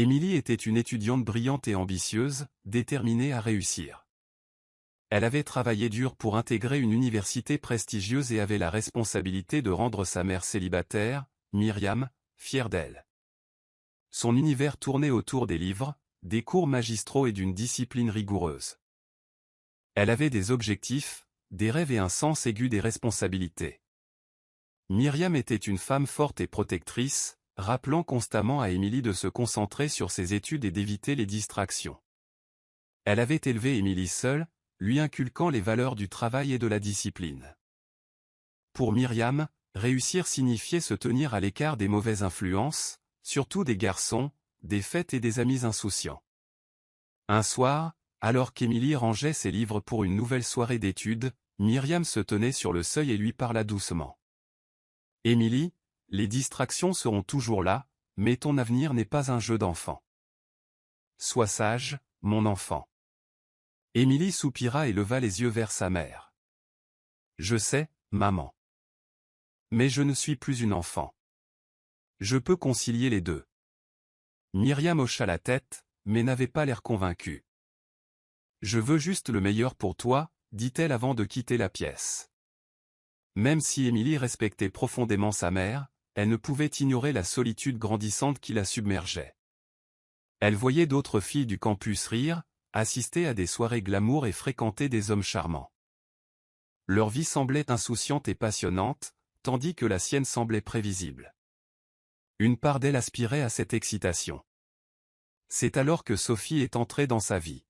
Émilie était une étudiante brillante et ambitieuse, déterminée à réussir. Elle avait travaillé dur pour intégrer une université prestigieuse et avait la responsabilité de rendre sa mère célibataire, Myriam, fière d'elle. Son univers tournait autour des livres, des cours magistraux et d'une discipline rigoureuse. Elle avait des objectifs, des rêves et un sens aigu des responsabilités. Myriam était une femme forte et protectrice, rappelant constamment à Émilie de se concentrer sur ses études et d'éviter les distractions. Elle avait élevé Émilie seule, lui inculquant les valeurs du travail et de la discipline. Pour Myriam, réussir signifiait se tenir à l'écart des mauvaises influences, surtout des garçons, des fêtes et des amis insouciants. Un soir, alors qu'Émilie rangeait ses livres pour une nouvelle soirée d'études, Myriam se tenait sur le seuil et lui parla doucement. « Émilie, les distractions seront toujours là, mais ton avenir n'est pas un jeu d'enfant. Sois sage, mon enfant. » Émilie soupira et leva les yeux vers sa mère. « Je sais, maman. Mais je ne suis plus une enfant. Je peux concilier les deux. » Myriam hocha la tête, mais n'avait pas l'air convaincue. « Je veux juste le meilleur pour toi, » dit-elle avant de quitter la pièce. Même si Émilie respectait profondément sa mère, elle ne pouvait ignorer la solitude grandissante qui la submergeait. Elle voyait d'autres filles du campus rire, assister à des soirées glamour et fréquenter des hommes charmants. Leur vie semblait insouciante et passionnante, tandis que la sienne semblait prévisible. Une part d'elle aspirait à cette excitation. C'est alors que Sophie est entrée dans sa vie.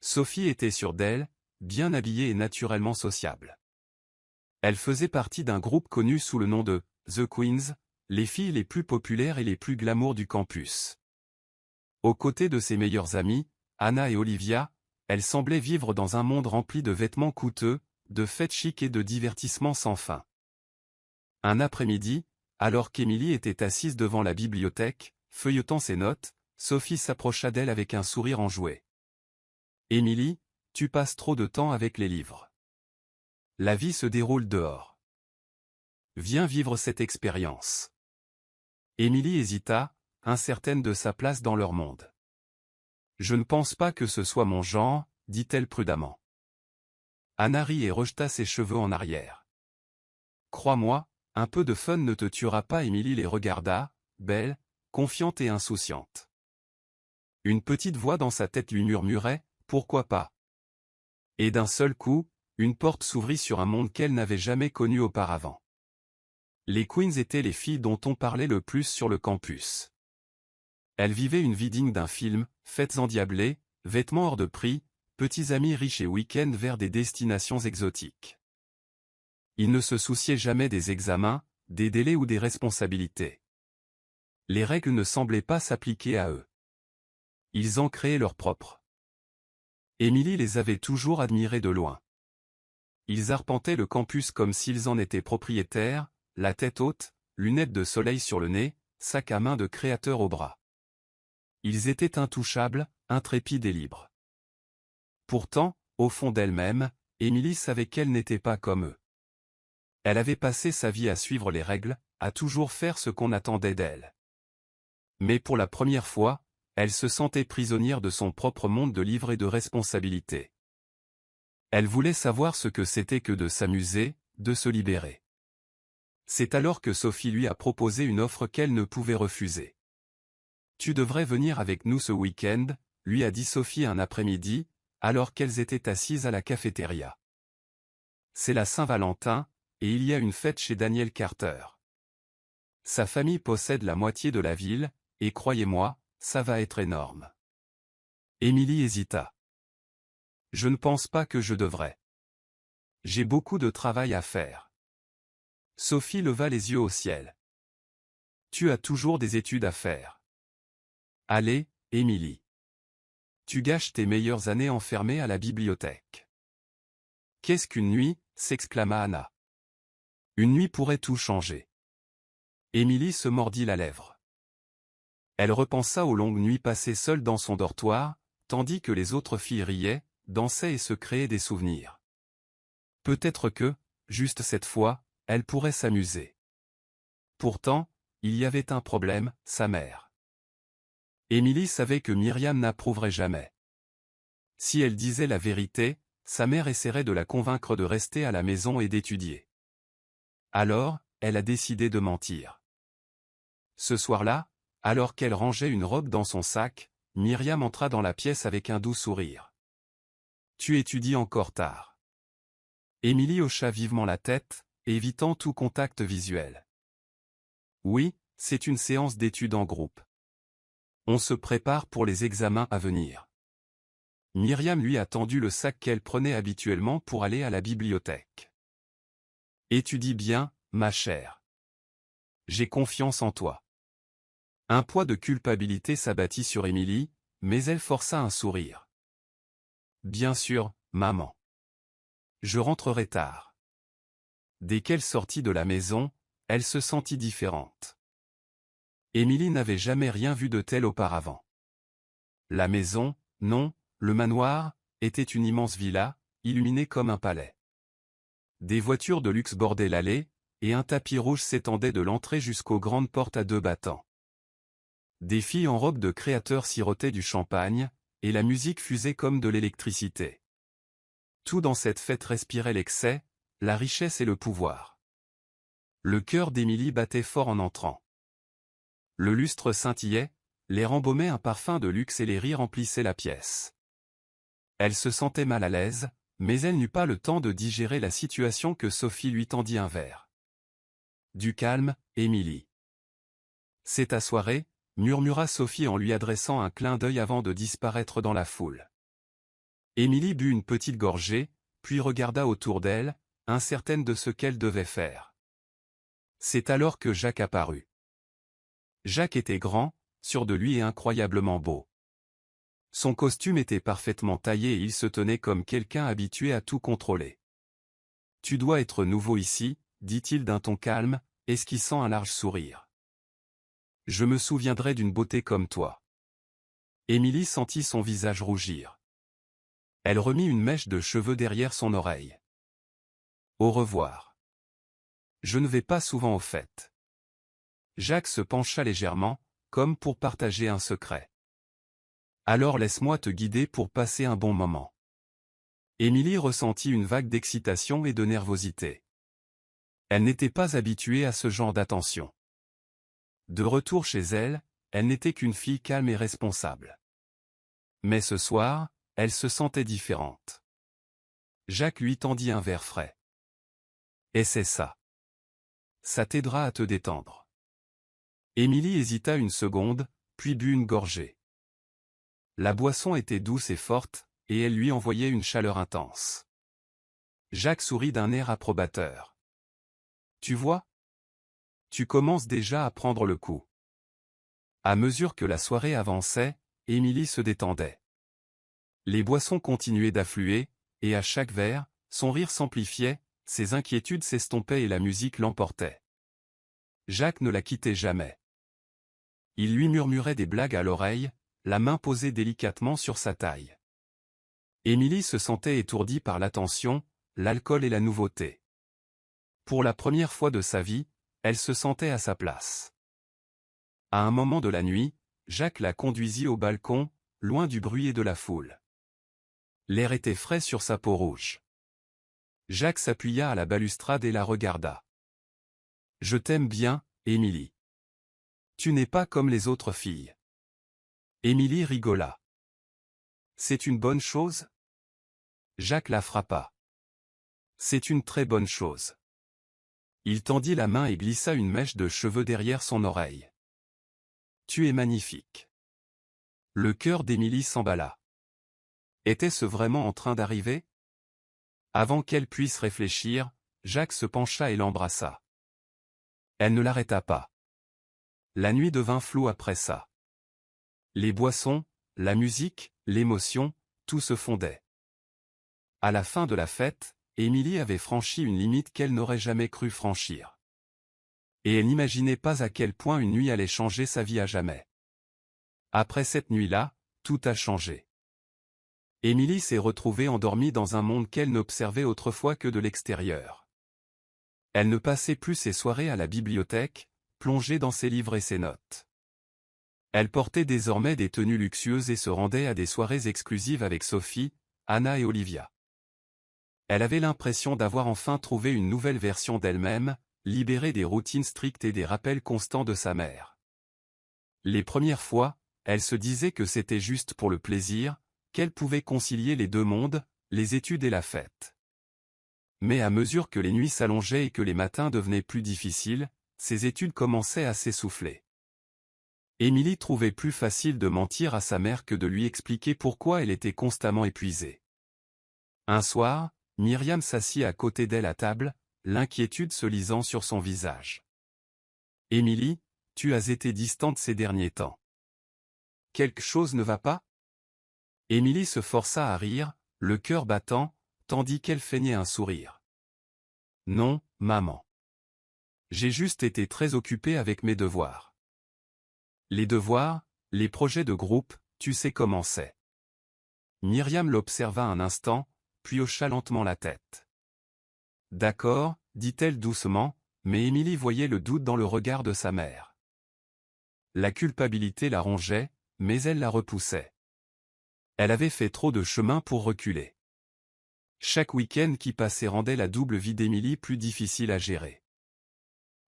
Sophie était sûre d'elle, bien habillée et naturellement sociable. Elle faisait partie d'un groupe connu sous le nom de « The Queens », les filles les plus populaires et les plus glamour du campus. Aux côtés de ses meilleures amies, Anna et Olivia, elle semblait vivre dans un monde rempli de vêtements coûteux, de fêtes chics et de divertissements sans fin. Un après-midi, alors qu'Émilie était assise devant la bibliothèque, feuilletant ses notes, Sophie s'approcha d'elle avec un sourire enjoué. « Émilie, tu passes trop de temps avec les livres. La vie se déroule dehors. Viens vivre cette expérience. » Émilie hésita, incertaine de sa place dans leur monde. « Je ne pense pas que ce soit mon genre, » dit-elle prudemment. Anna rit et rejeta ses cheveux en arrière. « Crois-moi, un peu de fun ne te tuera pas. » Émilie les regarda, belle, confiante et insouciante. Une petite voix dans sa tête lui murmurait « Pourquoi pas ?» Et d'un seul coup, une porte s'ouvrit sur un monde qu'elle n'avait jamais connu auparavant. Les Queens étaient les filles dont on parlait le plus sur le campus. Elles vivaient une vie digne d'un film, fêtes endiablées, vêtements hors de prix, petits amis riches et week-ends vers des destinations exotiques. Ils ne se souciaient jamais des examens, des délais ou des responsabilités. Les règles ne semblaient pas s'appliquer à eux. Ils en créaient leurs propres. Émilie les avait toujours admirés de loin. Ils arpentaient le campus comme s'ils en étaient propriétaires, la tête haute, lunettes de soleil sur le nez, sac à main de créateur au bras. Ils étaient intouchables, intrépides et libres. Pourtant, au fond d'elle-même, Émilie savait qu'elle n'était pas comme eux. Elle avait passé sa vie à suivre les règles, à toujours faire ce qu'on attendait d'elle. Mais pour la première fois, elle se sentait prisonnière de son propre monde de livres et de responsabilités. Elle voulait savoir ce que c'était que de s'amuser, de se libérer. C'est alors que Sophie lui a proposé une offre qu'elle ne pouvait refuser. « Tu devrais venir avec nous ce week-end », lui a dit Sophie un après-midi, alors qu'elles étaient assises à la cafétéria. « C'est la Saint-Valentin, et il y a une fête chez Daniel Carter. Sa famille possède la moitié de la ville, et croyez-moi, ça va être énorme. » Émilie hésita. « Je ne pense pas que je devrais. J'ai beaucoup de travail à faire. » Sophie leva les yeux au ciel. « Tu as toujours des études à faire. » « Allez, Émilie. Tu gâches tes meilleures années enfermée à la bibliothèque. »« Qu'est-ce qu'une nuit ?» s'exclama Anna. « Une nuit pourrait tout changer. » Émilie se mordit la lèvre. Elle repensa aux longues nuits passées seule dans son dortoir, tandis que les autres filles riaient, dansaient et se créaient des souvenirs. Peut-être que, juste cette fois, elle pourrait s'amuser. Pourtant, il y avait un problème, sa mère. Émilie savait que Myriam n'approuverait jamais. Si elle disait la vérité, sa mère essaierait de la convaincre de rester à la maison et d'étudier. Alors, elle a décidé de mentir. Ce soir-là, alors qu'elle rangeait une robe dans son sac, Myriam entra dans la pièce avec un doux sourire. « Tu étudies encore tard. » Émilie hocha vivement la tête, évitant tout contact visuel. « Oui, c'est une séance d'études en groupe. On se prépare pour les examens à venir. » Myriam lui a tendu le sac qu'elle prenait habituellement pour aller à la bibliothèque. « Étudie bien, ma chère. J'ai confiance en toi. » Un poids de culpabilité s'abattit sur Émilie, mais elle força un sourire. « Bien sûr, maman. Je rentrerai tard. » Dès qu'elle sortit de la maison, elle se sentit différente. Émilie n'avait jamais rien vu de tel auparavant. La maison, non, le manoir, était une immense villa, illuminée comme un palais. Des voitures de luxe bordaient l'allée, et un tapis rouge s'étendait de l'entrée jusqu'aux grandes portes à 2 battants. Des filles en robe de créateurs sirotaient du champagne, et la musique fusait comme de l'électricité. Tout dans cette fête respirait l'excès, la richesse et le pouvoir. Le cœur d'Émilie battait fort en entrant. Le lustre scintillait, l'air embaumait un parfum de luxe et les rires emplissaient la pièce. Elle se sentait mal à l'aise, mais elle n'eut pas le temps de digérer la situation que Sophie lui tendit un verre. « Du calme, Émilie. C'est ta soirée ?» murmura Sophie en lui adressant un clin d'œil avant de disparaître dans la foule. Émilie but une petite gorgée, puis regarda autour d'elle, incertaine de ce qu'elle devait faire. C'est alors que Jacques apparut. Jacques était grand, sûr de lui et incroyablement beau. Son costume était parfaitement taillé et il se tenait comme quelqu'un habitué à tout contrôler. « Tu dois être nouveau ici, » dit-il d'un ton calme, esquissant un large sourire. « Je me souviendrai d'une beauté comme toi. » Émilie sentit son visage rougir. Elle remit une mèche de cheveux derrière son oreille. « Au revoir. Je ne vais pas souvent aux fêtes. » Jacques se pencha légèrement, comme pour partager un secret. « Alors laisse-moi te guider pour passer un bon moment. » Émilie ressentit une vague d'excitation et de nervosité. Elle n'était pas habituée à ce genre d'attention. De retour chez elle, elle n'était qu'une fille calme et responsable. Mais ce soir, elle se sentait différente. Jacques lui tendit un verre frais. « Et c'est ça. Ça t'aidera à te détendre. » Émilie hésita une seconde, puis but une gorgée. La boisson était douce et forte, et elle lui envoyait une chaleur intense. Jacques sourit d'un air approbateur. « Tu vois ? Tu commences déjà à prendre le coup. » À mesure que la soirée avançait, Émilie se détendait. Les boissons continuaient d'affluer, et à chaque verre, son rire s'amplifiait, ses inquiétudes s'estompaient et la musique l'emportait. Jacques ne la quittait jamais. Il lui murmurait des blagues à l'oreille, la main posée délicatement sur sa taille. Émilie se sentait étourdie par l'attention, l'alcool et la nouveauté. Pour la première fois de sa vie, elle se sentait à sa place. À un moment de la nuit, Jacques la conduisit au balcon, loin du bruit et de la foule. L'air était frais sur sa peau rouge. Jacques s'appuya à la balustrade et la regarda. « Je t'aime bien, Émilie. Tu n'es pas comme les autres filles. » Émilie rigola. « C'est une bonne chose ?» Jacques la frappa. « C'est une très bonne chose. » Il tendit la main et glissa une mèche de cheveux derrière son oreille. « Tu es magnifique. » Le cœur d'Émilie s'emballa. Était-ce vraiment en train d'arriver? Avant qu'elle puisse réfléchir, Jacques se pencha et l'embrassa. Elle ne l'arrêta pas. La nuit devint floue après ça. Les boissons, la musique, l'émotion, tout se fondait. À la fin de la fête, Émilie avait franchi une limite qu'elle n'aurait jamais cru franchir. Et elle n'imaginait pas à quel point une nuit allait changer sa vie à jamais. Après cette nuit-là, tout a changé. Émilie s'est retrouvée endormie dans un monde qu'elle n'observait autrefois que de l'extérieur. Elle ne passait plus ses soirées à la bibliothèque, plongée dans ses livres et ses notes. Elle portait désormais des tenues luxueuses et se rendait à des soirées exclusives avec Sophie, Anna et Olivia. Elle avait l'impression d'avoir enfin trouvé une nouvelle version d'elle-même, libérée des routines strictes et des rappels constants de sa mère. Les premières fois, elle se disait que c'était juste pour le plaisir, qu'elle pouvait concilier les deux mondes, les études et la fête. Mais à mesure que les nuits s'allongeaient et que les matins devenaient plus difficiles, ses études commençaient à s'essouffler. Émilie trouvait plus facile de mentir à sa mère que de lui expliquer pourquoi elle était constamment épuisée. Un soir, Myriam s'assit à côté d'elle à table, l'inquiétude se lisant sur son visage. « Émilie, tu as été distante ces derniers temps. Quelque chose ne va pas ?» Émilie se força à rire, le cœur battant, tandis qu'elle feignait un sourire. « Non, maman. J'ai juste été très occupée avec mes devoirs. » Les devoirs, les projets de groupe, tu sais comment c'est. Myriam l'observa un instant, puis hocha lentement la tête. « D'accord, dit-elle doucement, mais Émilie voyait le doute dans le regard de sa mère. La culpabilité la rongeait, mais elle la repoussait. Elle avait fait trop de chemin pour reculer. Chaque week-end qui passait rendait la double vie d'Émilie plus difficile à gérer.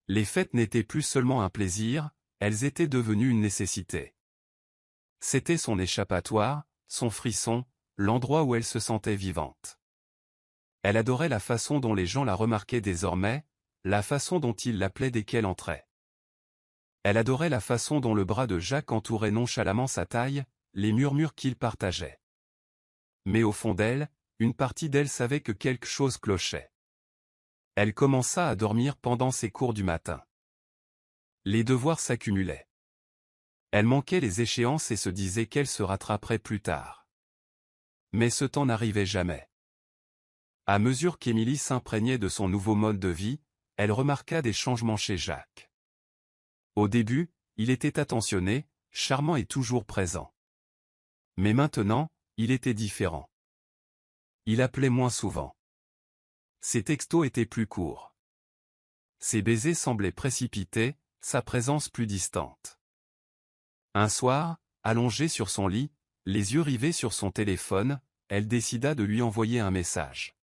Les fêtes n'étaient plus seulement un plaisir, elles étaient devenues une nécessité. C'était son échappatoire, son frisson, l'endroit où elle se sentait vivante. Elle adorait la façon dont les gens la remarquaient désormais, la façon dont ils l'appelaient dès qu'elle entrait. Elle adorait la façon dont le bras de Jacques entourait nonchalamment sa taille, les murmures qu'ils partageaient. Mais au fond d'elle, une partie d'elle savait que quelque chose clochait. Elle commença à dormir pendant ses cours du matin. Les devoirs s'accumulaient. Elle manquait les échéances et se disait qu'elle se rattraperait plus tard. Mais ce temps n'arrivait jamais. À mesure qu'Émilie s'imprégnait de son nouveau mode de vie, elle remarqua des changements chez Jacques. Au début, il était attentionné, charmant et toujours présent. Mais maintenant, il était différent. Il appelait moins souvent. Ses textos étaient plus courts. Ses baisers semblaient précipités, sa présence plus distante. Un soir, allongée sur son lit, les yeux rivés sur son téléphone, elle décida de lui envoyer un message.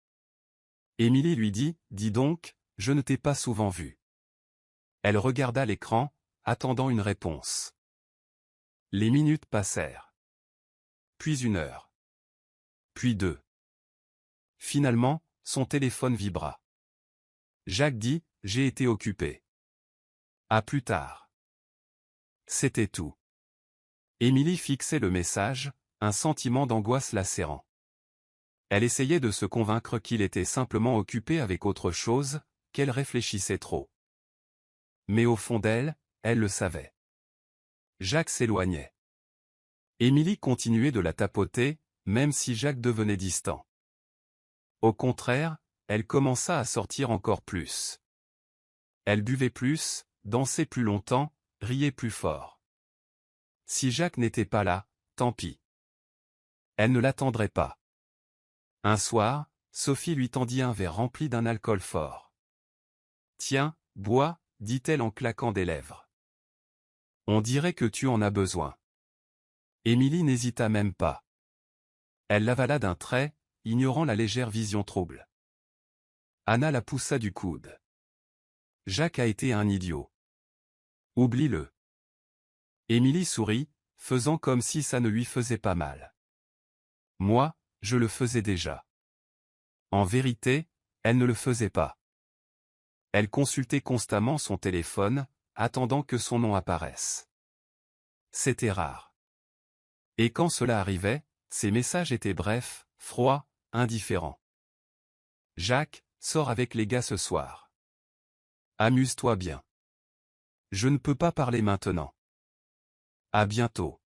Émilie lui dit « Dis donc, je ne t'ai pas souvent vu. » Elle regarda l'écran, attendant une réponse. Les minutes passèrent. Puis 1 heure. Puis 2. Finalement, son téléphone vibra. Jacques dit « J'ai été occupé. À plus tard. » C'était tout. Émilie fixait le message, un sentiment d'angoisse la serrant. Elle essayait de se convaincre qu'il était simplement occupé avec autre chose, qu'elle réfléchissait trop. Mais au fond d'elle, elle le savait. Jacques s'éloignait. Émilie continuait de la tapoter, même si Jacques devenait distant. Au contraire, elle commença à sortir encore plus. Elle buvait plus, dansait plus longtemps, riait plus fort. Si Jacques n'était pas là, tant pis. Elle ne l'attendrait pas. Un soir, Sophie lui tendit un verre rempli d'un alcool fort. « Tiens, bois, dit-elle en claquant des lèvres. On dirait que tu en as besoin. » Émilie n'hésita même pas. Elle l'avala d'un trait, ignorant la légère vision trouble. Anna la poussa du coude. Jacques a été un idiot. Oublie-le. Émilie sourit, faisant comme si ça ne lui faisait pas mal. Moi, je le faisais déjà. En vérité, elle ne le faisait pas. Elle consultait constamment son téléphone, attendant que son nom apparaisse. C'était rare. Et quand cela arrivait, ses messages étaient brefs, froids, indifférents. Jacques, sors avec les gars ce soir. Amuse-toi bien. Je ne peux pas parler maintenant. À bientôt.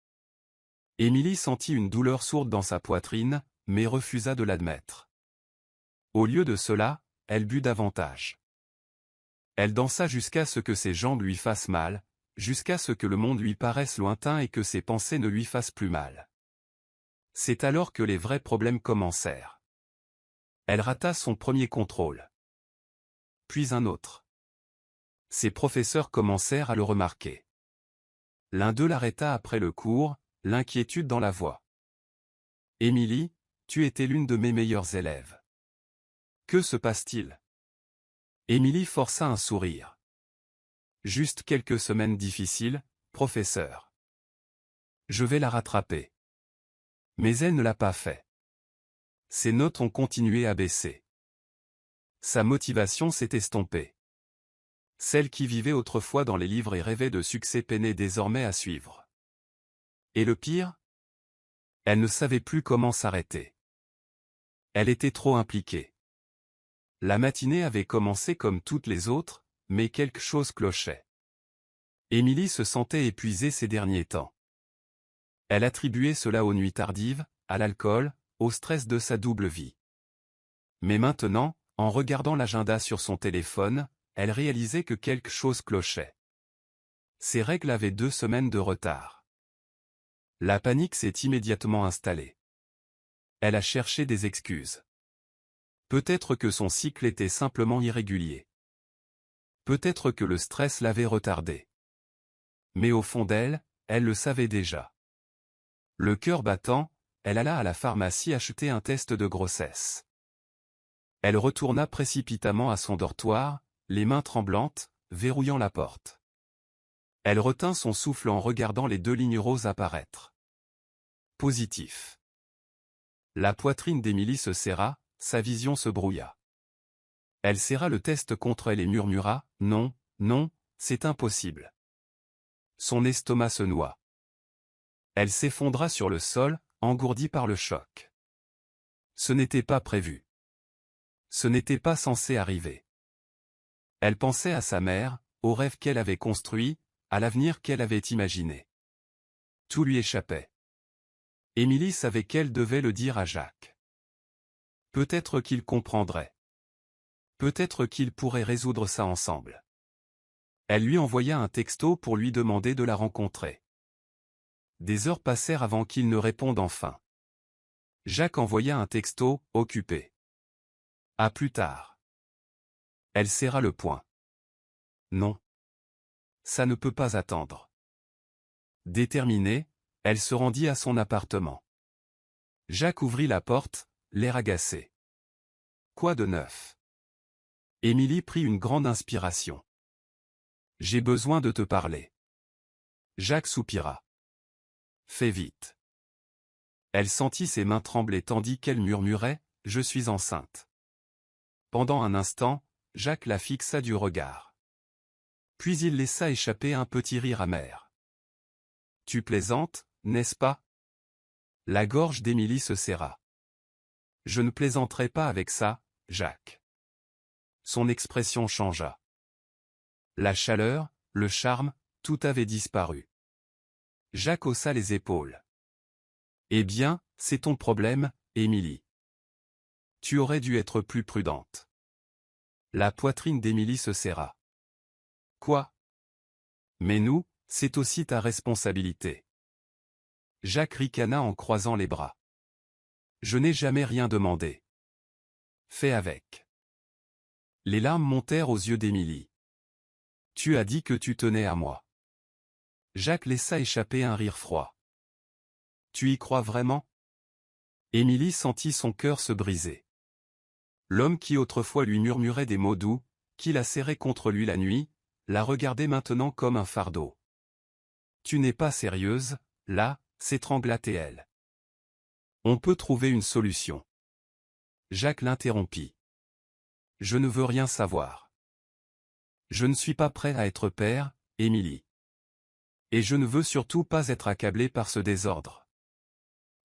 Émilie sentit une douleur sourde dans sa poitrine, mais refusa de l'admettre. Au lieu de cela, elle but davantage. Elle dansa jusqu'à ce que ses jambes lui fassent mal, jusqu'à ce que le monde lui paraisse lointain et que ses pensées ne lui fassent plus mal. C'est alors que les vrais problèmes commencèrent. Elle rata son premier contrôle. Puis un autre. Ses professeurs commencèrent à le remarquer. L'un d'eux l'arrêta après le cours, l'inquiétude dans la voix. « Émilie, tu étais l'une de mes meilleures élèves. Que se passe-t-il » Émilie força un sourire. « Juste quelques semaines difficiles, professeur. Je vais la rattraper. » Mais elle ne l'a pas fait. Ses notes ont continué à baisser. Sa motivation s'est estompée. Celle qui vivait autrefois dans les livres et rêvait de succès peinait désormais à suivre. Et le pire ? Elle ne savait plus comment s'arrêter. Elle était trop impliquée. La matinée avait commencé comme toutes les autres, mais quelque chose clochait. Émilie se sentait épuisée ces derniers temps. Elle attribuait cela aux nuits tardives, à l'alcool, au stress de sa double vie. Mais maintenant, en regardant l'agenda sur son téléphone, elle réalisait que quelque chose clochait. Ses règles avaient 2 semaines de retard. La panique s'est immédiatement installée. Elle a cherché des excuses. Peut-être que son cycle était simplement irrégulier. Peut-être que le stress l'avait retardé. Mais au fond d'elle, elle le savait déjà. Le cœur battant, elle alla à la pharmacie acheter un test de grossesse. Elle retourna précipitamment à son dortoir, les mains tremblantes, verrouillant la porte. Elle retint son souffle en regardant les 2 lignes roses apparaître. Positif. La poitrine d'Émilie se serra, sa vision se brouilla. Elle serra le test contre elle et murmura « Non, non, c'est impossible. » Son estomac se noua. Elle s'effondra sur le sol, engourdie par le choc. Ce n'était pas prévu. Ce n'était pas censé arriver. Elle pensait à sa mère, aux rêves qu'elle avait construits, à l'avenir qu'elle avait imaginé. Tout lui échappait. Émilie savait qu'elle devait le dire à Jacques. Peut-être qu'il comprendrait. Peut-être qu'ils pourraient résoudre ça ensemble. Elle lui envoya un texto pour lui demander de la rencontrer. Des heures passèrent avant qu'il ne réponde enfin. Jacques envoya un texto, occupé. À plus tard. Elle serra le poing. Non. Ça ne peut pas attendre. Déterminée, elle se rendit à son appartement. Jacques ouvrit la porte, l'air agacé. Quoi de neuf ? Émilie prit une grande inspiration. J'ai besoin de te parler. Jacques soupira. Fais vite. Elle sentit ses mains trembler tandis qu'elle murmurait « Je suis enceinte ». Pendant un instant, Jacques la fixa du regard. Puis il laissa échapper un petit rire amer. « Tu plaisantes, n'est-ce pas ?» La gorge d'Émilie se serra. « Je ne plaisanterai pas avec ça, Jacques. » Son expression changea. La chaleur, le charme, tout avait disparu. Jacques haussa les épaules. « Eh bien, c'est ton problème, Émilie. Tu aurais dû être plus prudente. » La poitrine d'Émilie se serra. « Quoi ? Mais nous, c'est aussi ta responsabilité. » Jacques ricana en croisant les bras. « Je n'ai jamais rien demandé. Fais avec. » Les larmes montèrent aux yeux d'Émilie. « Tu as dit que tu tenais à moi. » Jacques laissa échapper un rire froid. « Tu y crois vraiment ?» Émilie sentit son cœur se briser. L'homme qui autrefois lui murmurait des mots doux, qui la serrait contre lui la nuit, la regardait maintenant comme un fardeau. « Tu n'es pas sérieuse, là » s'étrangla-t-elle. « On peut trouver une solution. » Jacques l'interrompit. « Je ne veux rien savoir. Je ne suis pas prêt à être père, Émilie. Et je ne veux surtout pas être accablé par ce désordre. »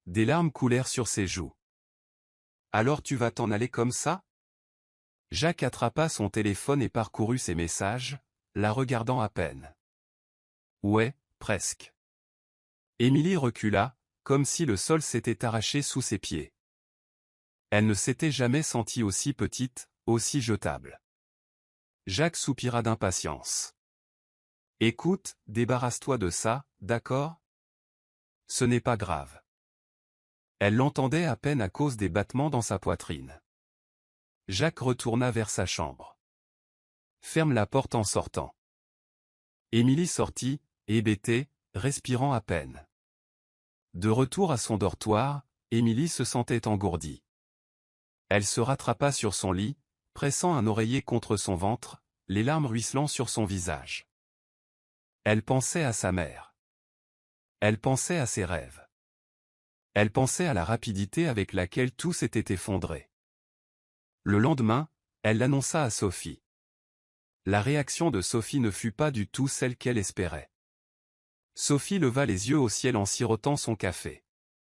Des larmes coulèrent sur ses joues. « Alors tu vas t'en aller comme ça ?» Jacques attrapa son téléphone et parcourut ses messages, la regardant à peine. « Ouais, presque. » Émilie recula, comme si le sol s'était arraché sous ses pieds. Elle ne s'était jamais sentie aussi petite, aussi jetable. Jacques soupira d'impatience. « Écoute, débarrasse-toi de ça, d'accord ? Ce n'est pas grave. » Elle l'entendait à peine à cause des battements dans sa poitrine. Jacques retourna vers sa chambre. « Ferme la porte en sortant. » Émilie sortit, hébétée, respirant à peine. De retour à son dortoir, Émilie se sentait engourdie. Elle se rattrapa sur son lit, pressant un oreiller contre son ventre, les larmes ruisselant sur son visage. Elle pensait à sa mère. Elle pensait à ses rêves. Elle pensait à la rapidité avec laquelle tout s'était effondré. Le lendemain, elle l'annonça à Sophie. La réaction de Sophie ne fut pas du tout celle qu'elle espérait. Sophie leva les yeux au ciel en sirotant son café.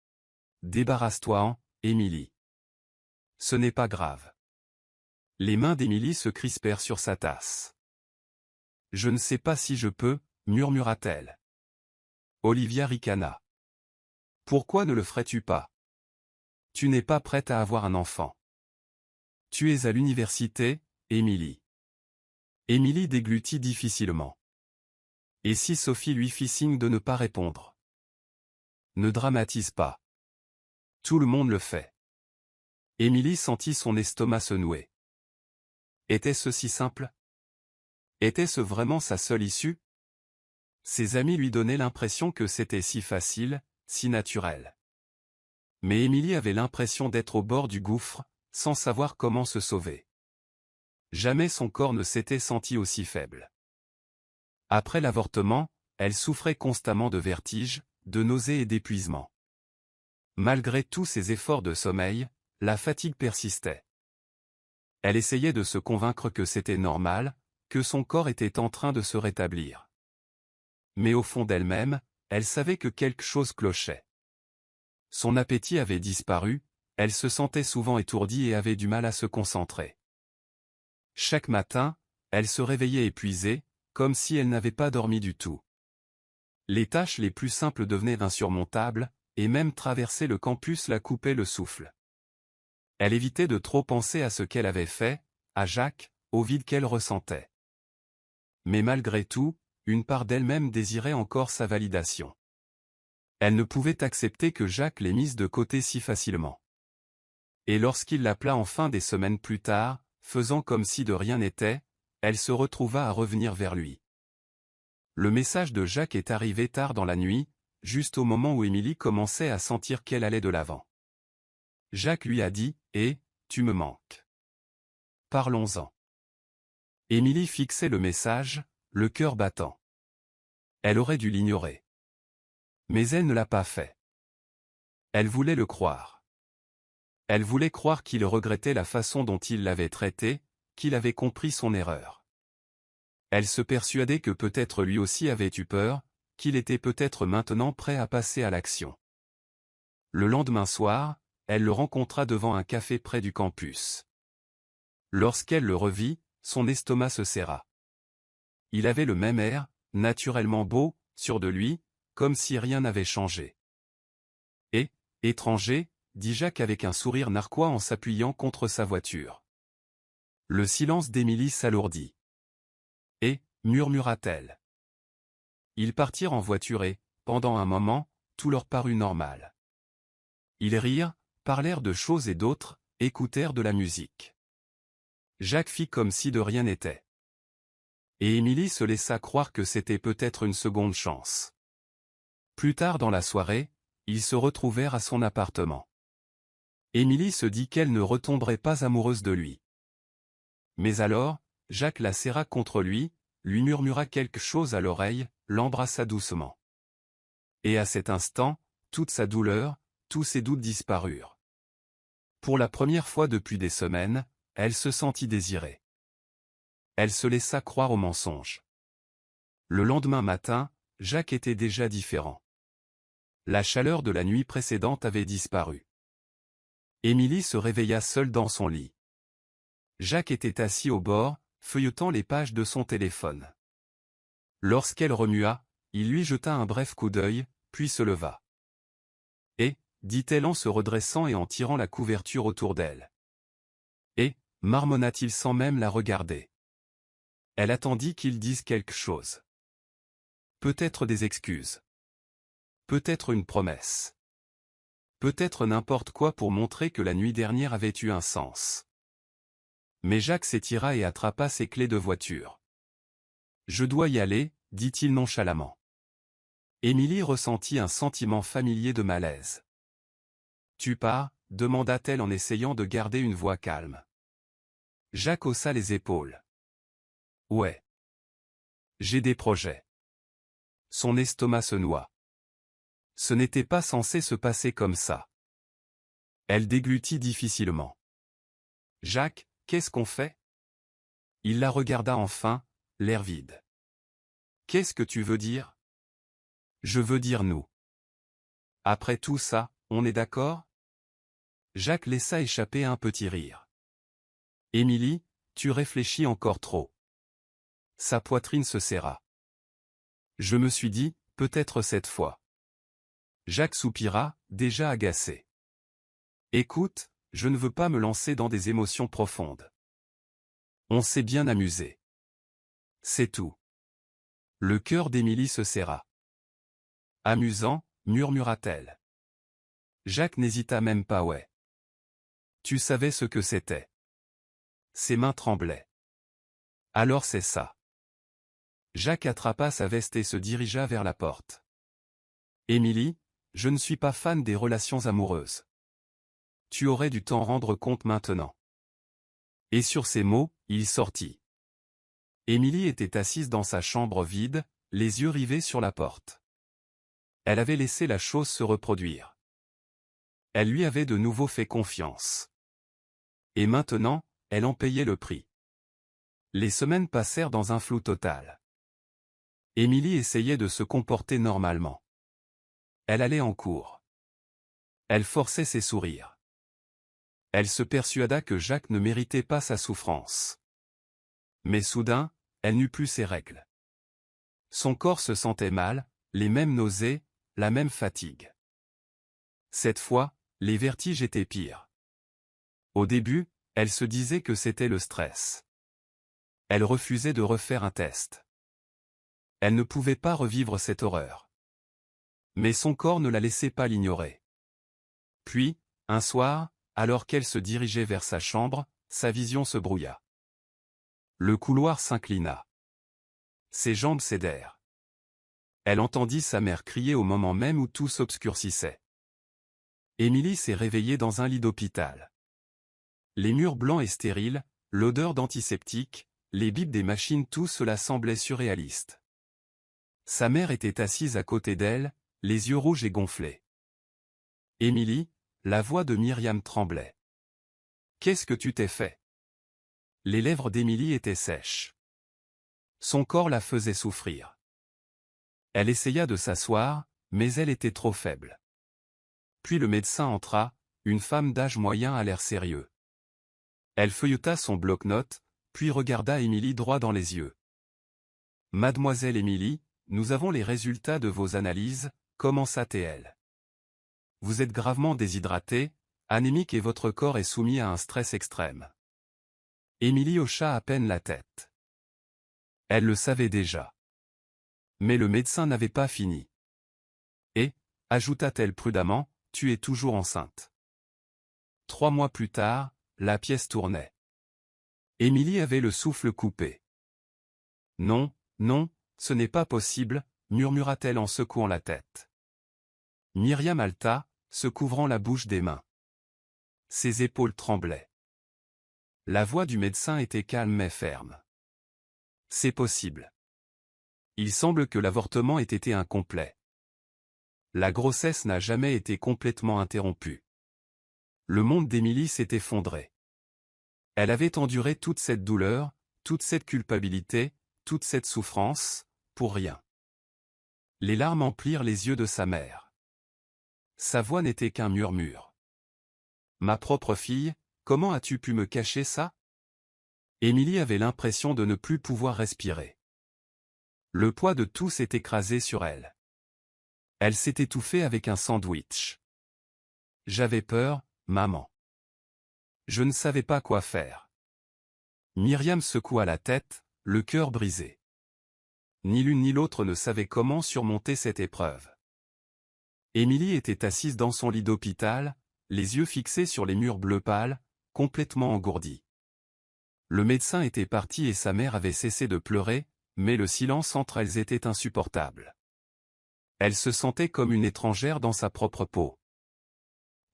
« Débarrasse-toi-en, Émilie. Ce n'est pas grave. » Les mains d'Émilie se crispèrent sur sa tasse. « Je ne sais pas si je peux, » murmura-t-elle. Olivia ricana. « Pourquoi ne le ferais-tu pas? Tu n'es pas prête à avoir un enfant. Tu es à l'université, Émilie. » Émilie déglutit difficilement. Et si Sophie lui fit signe de ne pas répondre? Ne dramatise pas. Tout le monde le fait. Émilie sentit son estomac se nouer. Était-ce si simple? Était-ce vraiment sa seule issue? Ses amis lui donnaient l'impression que c'était si facile, si naturel. Mais Émilie avait l'impression d'être au bord du gouffre, sans savoir comment se sauver. Jamais son corps ne s'était senti aussi faible. Après l'avortement, elle souffrait constamment de vertiges, de nausées et d'épuisement. Malgré tous ses efforts de sommeil, la fatigue persistait. Elle essayait de se convaincre que c'était normal, que son corps était en train de se rétablir. Mais au fond d'elle-même, elle savait que quelque chose clochait. Son appétit avait disparu, elle se sentait souvent étourdie et avait du mal à se concentrer. Chaque matin, elle se réveillait épuisée, comme si elle n'avait pas dormi du tout. Les tâches les plus simples devenaient insurmontables, et même traverser le campus la coupait le souffle. Elle évitait de trop penser à ce qu'elle avait fait, à Jacques, au vide qu'elle ressentait. Mais malgré tout, une part d'elle-même désirait encore sa validation. Elle ne pouvait accepter que Jacques les misse de côté si facilement. Et lorsqu'il l'appela enfin des semaines plus tard, faisant comme si de rien n'était, elle se retrouva à revenir vers lui. Le message de Jacques est arrivé tard dans la nuit, juste au moment où Émilie commençait à sentir qu'elle allait de l'avant. Jacques lui a dit « Eh, tu me manques. Parlons-en. » Émilie fixait le message, le cœur battant. Elle aurait dû l'ignorer. Mais elle ne l'a pas fait. Elle voulait le croire. Elle voulait croire qu'il regrettait la façon dont il l'avait traitée, qu'il avait compris son erreur. Elle se persuadait que peut-être lui aussi avait eu peur, qu'il était peut-être maintenant prêt à passer à l'action. Le lendemain soir, elle le rencontra devant un café près du campus. Lorsqu'elle le revit, son estomac se serra. Il avait le même air, naturellement beau, sûr de lui, comme si rien n'avait changé. « Et, étranger ?» dit Jacques avec un sourire narquois en s'appuyant contre sa voiture. Le silence d'Émilie s'alourdit. « Et, » murmura-t-elle. Ils partirent en voiture et, pendant un moment, tout leur parut normal. Ils rirent, parlèrent de choses et d'autres, écoutèrent de la musique. Jacques fit comme si de rien n'était. Et Émilie se laissa croire que c'était peut-être une seconde chance. Plus tard dans la soirée, ils se retrouvèrent à son appartement. Émilie se dit qu'elle ne retomberait pas amoureuse de lui. Mais alors, Jacques la serra contre lui murmura quelque chose à l'oreille, l'embrassa doucement. Et à cet instant, toute sa douleur, tous ses doutes disparurent. Pour la première fois depuis des semaines, elle se sentit désirée. Elle se laissa croire au mensonge. Le lendemain matin, Jacques était déjà différent. La chaleur de la nuit précédente avait disparu. Émilie se réveilla seule dans son lit. Jacques était assis au bord, feuilletant les pages de son téléphone. Lorsqu'elle remua, il lui jeta un bref coup d'œil, puis se leva. « Et » dit-elle en se redressant et en tirant la couverture autour d'elle. « Et » marmonna-t-il sans même la regarder. Elle attendit qu'il dise quelque chose. Peut-être des excuses. Peut-être une promesse. Peut-être n'importe quoi pour montrer que la nuit dernière avait eu un sens. Mais Jacques s'étira et attrapa ses clés de voiture. « Je dois y aller » dit-il nonchalamment. Émilie ressentit un sentiment familier de malaise. « Tu pars ?» demanda-t-elle en essayant de garder une voix calme. Jacques haussa les épaules. « Ouais. J'ai des projets. » Son estomac se noua. Ce n'était pas censé se passer comme ça. Elle déglutit difficilement. « Jacques, qu'est-ce qu'on fait ?» Il la regarda enfin, l'air vide. « Qu'est-ce que tu veux dire ?»« Je veux dire nous. Après tout ça, on est d'accord ?» Jacques laissa échapper un petit rire. « Émilie, tu réfléchis encore trop. » Sa poitrine se serra. Je me suis dit, peut-être cette fois. Jacques soupira, déjà agacé. « Écoute, je ne veux pas me lancer dans des émotions profondes. On s'est bien amusé. C'est tout. » Le cœur d'Émilie se serra. « Amusant » murmura-t-elle. Jacques n'hésita même pas. « Ouais. Tu savais ce que c'était. » Ses mains tremblaient. « Alors c'est ça. » Jacques attrapa sa veste et se dirigea vers la porte. « Émilie, je ne suis pas fan des relations amoureuses. Tu aurais dû t'en rendre compte maintenant. » Et sur ces mots, il sortit. Émilie était assise dans sa chambre vide, les yeux rivés sur la porte. Elle avait laissé la chose se reproduire. Elle lui avait de nouveau fait confiance. Et maintenant, elle en payait le prix. Les semaines passèrent dans un flou total. Émilie essayait de se comporter normalement. Elle allait en cours. Elle forçait ses sourires. Elle se persuada que Jacques ne méritait pas sa souffrance. Mais soudain, elle n'eut plus ses règles. Son corps se sentait mal, les mêmes nausées, la même fatigue. Cette fois, les vertiges étaient pires. Au début, elle se disait que c'était le stress. Elle refusait de refaire un test. Elle ne pouvait pas revivre cette horreur. Mais son corps ne la laissait pas l'ignorer. Puis, un soir, alors qu'elle se dirigeait vers sa chambre, sa vision se brouilla. Le couloir s'inclina. Ses jambes cédèrent. Elle entendit sa mère crier au moment même où tout s'obscurcissait. Émilie s'est réveillée dans un lit d'hôpital. Les murs blancs et stériles, l'odeur d'antiseptique, les bips des machines, tout cela semblait surréaliste. Sa mère était assise à côté d'elle, les yeux rouges et gonflés. « Émilie ?» La voix de Myriam tremblait. « Qu'est-ce que tu t'es fait ?» Les lèvres d'Émilie étaient sèches. Son corps la faisait souffrir. Elle essaya de s'asseoir, mais elle était trop faible. Puis le médecin entra, une femme d'âge moyen à l'air sérieux. Elle feuilleta son bloc-notes, puis regarda Émilie droit dans les yeux. « Mademoiselle Émilie, nous avons les résultats de vos analyses, » commença-t-elle. « Vous êtes gravement déshydratée, anémique et votre corps est soumis à un stress extrême. » Émilie hocha à peine la tête. Elle le savait déjà. Mais le médecin n'avait pas fini. « Et, ajouta-t-elle prudemment, tu es toujours enceinte. » 3 mois plus tard, la pièce tournait. Émilie avait le souffle coupé. « Non, non, ce n'est pas possible, » murmura-t-elle en secouant la tête. Myriam haleta, se couvrant la bouche des mains. Ses épaules tremblaient. La voix du médecin était calme mais ferme. « C'est possible. Il semble que l'avortement ait été incomplet. La grossesse n'a jamais été complètement interrompue. » Le monde d'Émilie s'est effondré. Elle avait enduré toute cette douleur, toute cette culpabilité, toute cette souffrance, pour rien. Les larmes emplirent les yeux de sa mère. Sa voix n'était qu'un murmure. « Ma propre fille, comment as-tu pu me cacher ça ?» Émilie avait l'impression de ne plus pouvoir respirer. Le poids de tout s'est écrasé sur elle. Elle s'est étouffée avec un sandwich. « J'avais peur, maman. Je ne savais pas quoi faire. » Myriam secoua la tête, le cœur brisé. Ni l'une ni l'autre ne savait comment surmonter cette épreuve. Émilie était assise dans son lit d'hôpital, les yeux fixés sur les murs bleu pâle, complètement engourdie. Le médecin était parti et sa mère avait cessé de pleurer, mais le silence entre elles était insupportable. Elle se sentait comme une étrangère dans sa propre peau.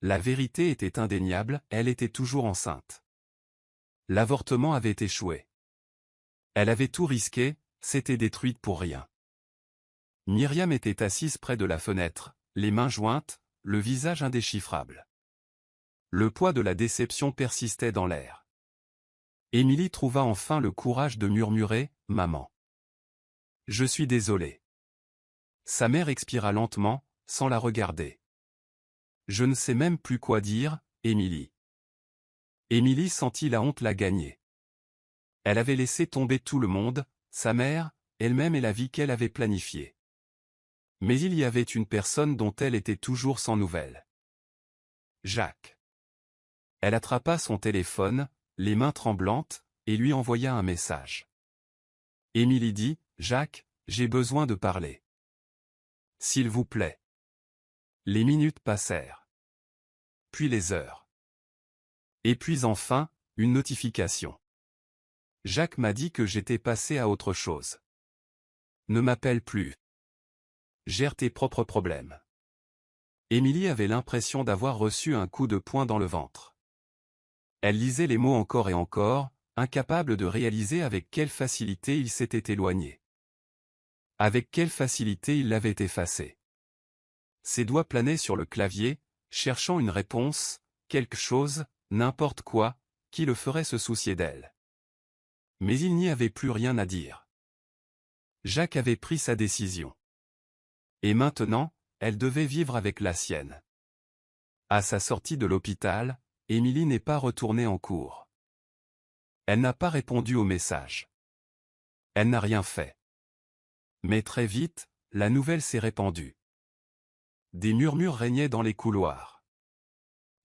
La vérité était indéniable, elle était toujours enceinte. L'avortement avait échoué. Elle avait tout risqué, s'était détruite pour rien. Myriam était assise près de la fenêtre, les mains jointes, le visage indéchiffrable. Le poids de la déception persistait dans l'air. Émilie trouva enfin le courage de murmurer « Maman. Je suis désolée. » Sa mère expira lentement, sans la regarder. Je ne sais même plus quoi dire, Émilie. Émilie sentit la honte la gagner. Elle avait laissé tomber tout le monde, sa mère, elle-même et la vie qu'elle avait planifiée. Mais il y avait une personne dont elle était toujours sans nouvelles. Jacques. Elle attrapa son téléphone, les mains tremblantes, et lui envoya un message. Émilie dit, « Jacques, j'ai besoin de parler. S'il vous plaît. » Les minutes passèrent. Puis les heures. Et puis enfin, une notification. Jacques m'a dit que j'étais passé à autre chose. Ne m'appelle plus. Gère tes propres problèmes. Émilie avait l'impression d'avoir reçu un coup de poing dans le ventre. Elle lisait les mots encore et encore, incapable de réaliser avec quelle facilité il s'était éloigné. Avec quelle facilité il l'avait effacé. Ses doigts planaient sur le clavier, cherchant une réponse, quelque chose, n'importe quoi, qui le ferait se soucier d'elle. Mais il n'y avait plus rien à dire. Jacques avait pris sa décision. Et maintenant, elle devait vivre avec la sienne. À sa sortie de l'hôpital, Émilie n'est pas retournée en cours. Elle n'a pas répondu au message. Elle n'a rien fait. Mais très vite, la nouvelle s'est répandue. Des murmures régnaient dans les couloirs.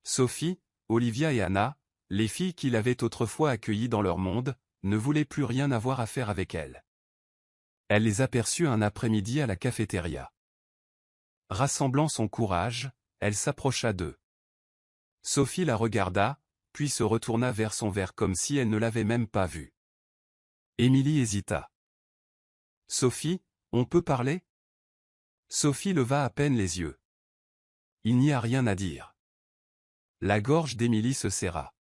Sophie, Olivia et Anna, les filles qu'il avait autrefois accueillies dans leur monde, ne voulaient plus rien avoir à faire avec elle. Elle les aperçut un après-midi à la cafétéria. Rassemblant son courage, elle s'approcha d'eux. Sophie la regarda, puis se retourna vers son verre comme si elle ne l'avait même pas vu. Émilie hésita. « Sophie, on peut parler ?» Sophie leva à peine les yeux. Il n'y a rien à dire. La gorge d'Émilie se serra.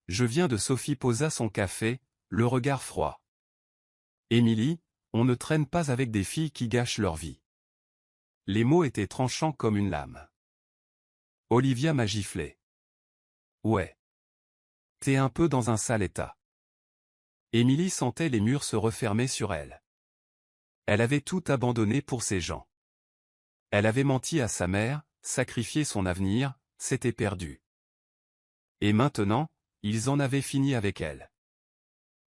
Je viens de Sophie posa son café, le regard froid. Émilie, on ne traîne pas avec des filles qui gâchent leur vie. Les mots étaient tranchants comme une lame. Olivia m'a giflé. Ouais. T'es un peu dans un sale état. Émilie sentait les murs se refermer sur elle. Elle avait tout abandonné pour ces gens. Elle avait menti à sa mère, sacrifié son avenir, s'était perdue. Et maintenant, ils en avaient fini avec elle.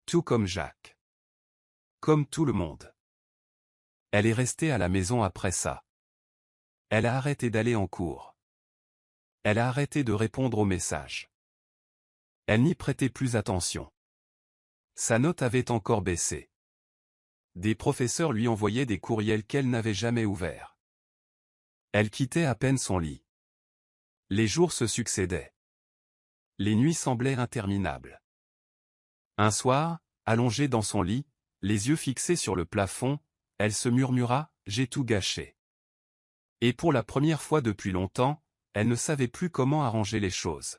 Tout comme Jacques. Comme tout le monde. Elle est restée à la maison après ça. Elle a arrêté d'aller en cours. Elle a arrêté de répondre aux messages. Elle n'y prêtait plus attention. Sa note avait encore baissé. Des professeurs lui envoyaient des courriels qu'elle n'avait jamais ouverts. Elle quittait à peine son lit. Les jours se succédaient. Les nuits semblaient interminables. Un soir, allongée dans son lit, les yeux fixés sur le plafond, elle se murmura « J'ai tout gâché ». Et pour la première fois depuis longtemps, elle ne savait plus comment arranger les choses.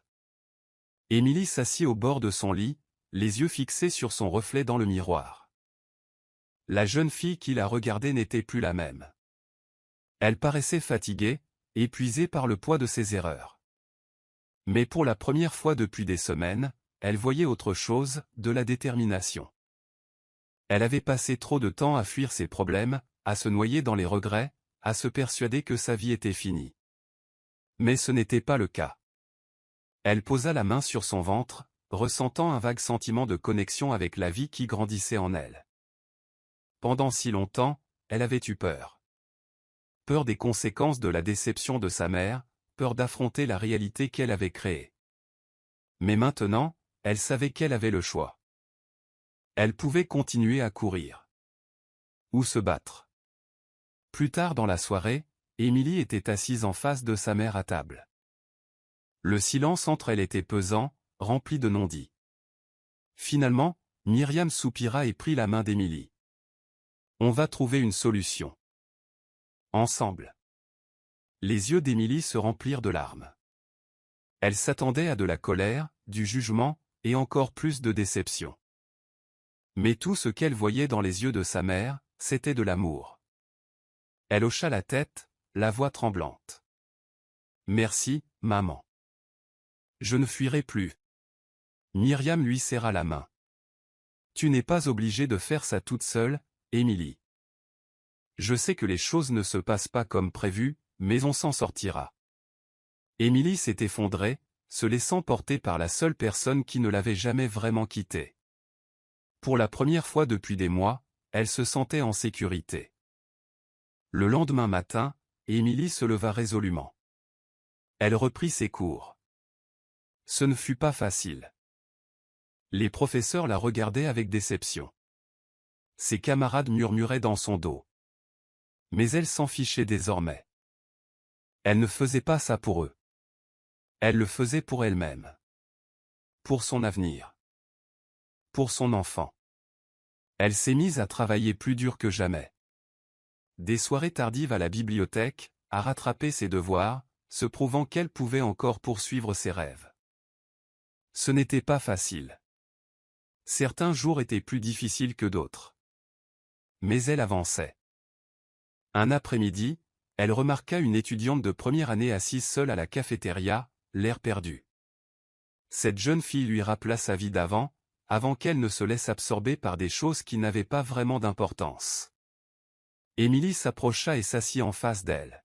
Émilie s'assit au bord de son lit, les yeux fixés sur son reflet dans le miroir. La jeune fille qui la regardait n'était plus la même. Elle paraissait fatiguée, épuisée par le poids de ses erreurs. Mais pour la première fois depuis des semaines, elle voyait autre chose, de la détermination. Elle avait passé trop de temps à fuir ses problèmes, à se noyer dans les regrets, à se persuader que sa vie était finie. Mais ce n'était pas le cas. Elle posa la main sur son ventre, ressentant un vague sentiment de connexion avec la vie qui grandissait en elle. Pendant si longtemps, elle avait eu peur. Peur des conséquences de la déception de sa mère, peur d'affronter la réalité qu'elle avait créée. Mais maintenant, elle savait qu'elle avait le choix. Elle pouvait continuer à courir. Ou se battre. Plus tard dans la soirée, Émilie était assise en face de sa mère à table. Le silence entre elles était pesant, rempli de non-dits. Finalement, Myriam soupira et prit la main d'Émilie. On va trouver une solution. Ensemble. Les yeux d'Émilie se remplirent de larmes. Elle s'attendait à de la colère, du jugement, et encore plus de déception. Mais tout ce qu'elle voyait dans les yeux de sa mère, c'était de l'amour. Elle hocha la tête, la voix tremblante. « Merci, maman. Je ne fuirai plus. » Myriam lui serra la main. « Tu n'es pas obligée de faire ça toute seule, Émilie. Je sais que les choses ne se passent pas comme prévu, mais on s'en sortira. » Émilie s'est effondrée, se laissant porter par la seule personne qui ne l'avait jamais vraiment quittée. Pour la première fois depuis des mois, elle se sentait en sécurité. Le lendemain matin, Émilie se leva résolument. Elle reprit ses cours. Ce ne fut pas facile. Les professeurs la regardaient avec déception. Ses camarades murmuraient dans son dos. Mais elle s'en fichait désormais. Elle ne faisait pas ça pour eux. Elle le faisait pour elle-même. Pour son avenir. Pour son enfant. Elle s'est mise à travailler plus dur que jamais. Des soirées tardives à la bibliothèque, à rattraper ses devoirs, se prouvant qu'elle pouvait encore poursuivre ses rêves. Ce n'était pas facile. Certains jours étaient plus difficiles que d'autres. Mais elle avançait. Un après-midi, elle remarqua une étudiante de première année assise seule à la cafétéria, l'air perdu. Cette jeune fille lui rappela sa vie d'avant, avant qu'elle ne se laisse absorber par des choses qui n'avaient pas vraiment d'importance. Émilie s'approcha et s'assit en face d'elle.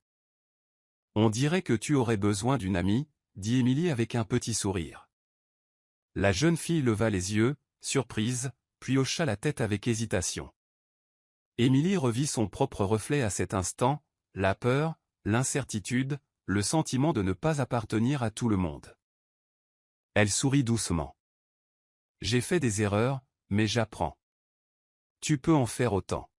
« On dirait que tu aurais besoin d'une amie, » dit Émilie avec un petit sourire. La jeune fille leva les yeux, surprise, puis hocha la tête avec hésitation. Émilie revit son propre reflet à cet instant, la peur, l'incertitude, le sentiment de ne pas appartenir à tout le monde. Elle sourit doucement. « J'ai fait des erreurs, mais j'apprends. Tu peux en faire autant. »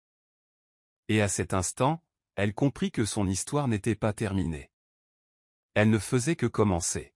Et à cet instant, elle comprit que son histoire n'était pas terminée. Elle ne faisait que commencer.